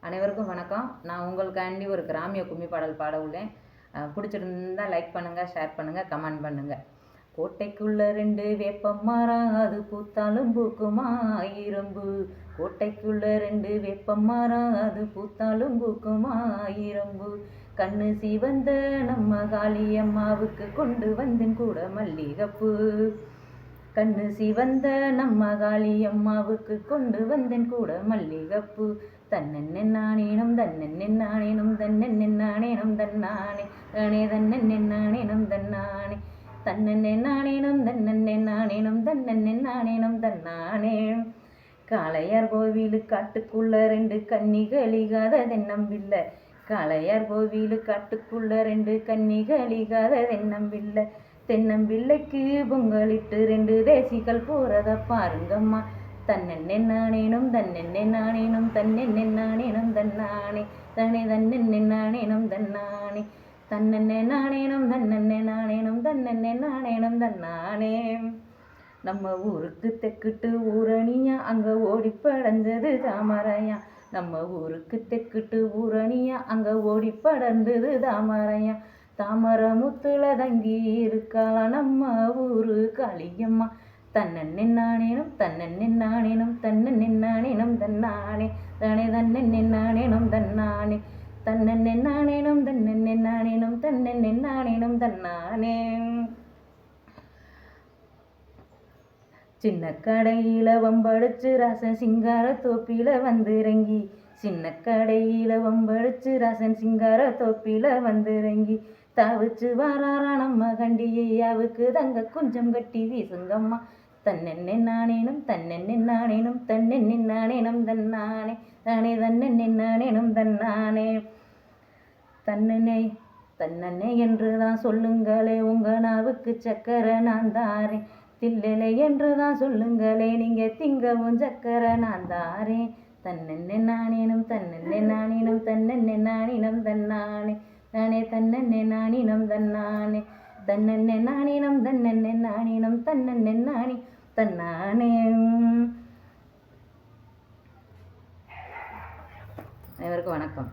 அனைவருக்கும் வணக்கம். நான் உங்களுக்காண்டி ஒரு கிராமிய கும்மி பாடல் பாட உள்ளேன். பிடிச்சிருந்தா லைக் பண்ணுங்கள், ஷேர் பண்ணுங்கள், கமெண்ட் பண்ணுங்கள். கோட்டைக்குள்ள 2 வேப்பமரம் அது பூத்தாலும் பூக்குமா இரும்பு. கோட்டைக்குள்ள 2 வேப்பமரம் அது பூத்தாலும் பூக்குமா இரும்பு. கண்ணு சிவந்த நம்ம காளியம்மாவுக்கு கொண்டு வந்தேன் கூட மல்லிகைப்பூ. கண்ணு சிவந்த நம்ம காளியம்மாவுக்கு கொண்டு வந்தேன் கூட மல்லிகைப்பூ. தன்னென்னானேனும் தன்னென்னானேனும் தன்னென்னானேனும் தன்னானே தானே தன்னென்னானேனும் தன்னானே தன்னென்னானேனும் தன்னென்னானேனும் தன்னென்னானேனும் தன்னானே. காளையார் கோவிலு காட்டுக்குள்ள 2 கன்னிகளிகாத தென்னம்பில்லை. காளையார் கோவிலு காட்டுக்குள்ள 2 கன்னிகளிகாத தென்னம்பில்லை. தென்னம்பிள்ளைக்கு பொங்கலிட்டு 2 தேசிகள் போறத பாருங்கம்மா. தன்னென்னானேனும் தன்னென்னானேனும் தன்னென்னானேனும் தன்னானே தானே தன்னென்னானேனும் தன்னானே தன்னென்னானேனும் தன்னென்னானேனும் தன்னென்னானேனும் தன்னானே. நம்ம ஊருக்கு தெக்கிட்டு ஊரணியா அங்க ஓடி படர்ந்தது தாமரையா. நம்ம ஊருக்கு தெக்கிட்டு ஊரணியா அங்க ஓடி படர்ந்தது தாமரையா. தாமரை முத்துல தங்கி இருக்காளா நம்ம ஊரு காளியம்மா. தன்னென்னானேனும் தன்னென்னானேனும் தன்னென்னானேனும் தன்னானே தானே தன்னென்னானேனும் தன்னானே தன்னென்னானேனும் தன்னென்னானேனும் தன்னென்னானேனும் தன்னானே. சின்ன கடையில வம்படிச்சு ராசன் சிங்கார தோப்பில வந்திறங்கி. சின்ன கடையில வம்படிச்சு ராசன் சிங்கார தோப்பில வந்திறங்கி. தவிச்சு வாராரா நம்ம கண்டியாவுக்கு தங்க குஞ்சம் கட்டி வீசுங்கம்மா. தன்னென்னானேனும் தன்னென்னானேனும் தன்னென்னானேனும் தன்னானே தானே தன்னென்னானேனும் தன்னானே தன்னென்னை தன்னென்னை என்று தான் சொல்லுங்களே உங்க நாவுக்கு சக்கரை நான் தாரேன். தில்லலை என்று தான் சொல்லுங்களே நீங்க திங்கவும் சக்கரை நான் தாரேன். தன்னென்னானேனும் தன்னென்னானேனும் தன்னென்னானேனும் தன்னானே தானே தன்னென்னானேனும் தன்னானே தன்னென்னானேனும் தன்னென்னானேனும் தன்னென்னானே தன்னானே. அனைவருக்கும் வணக்கம்.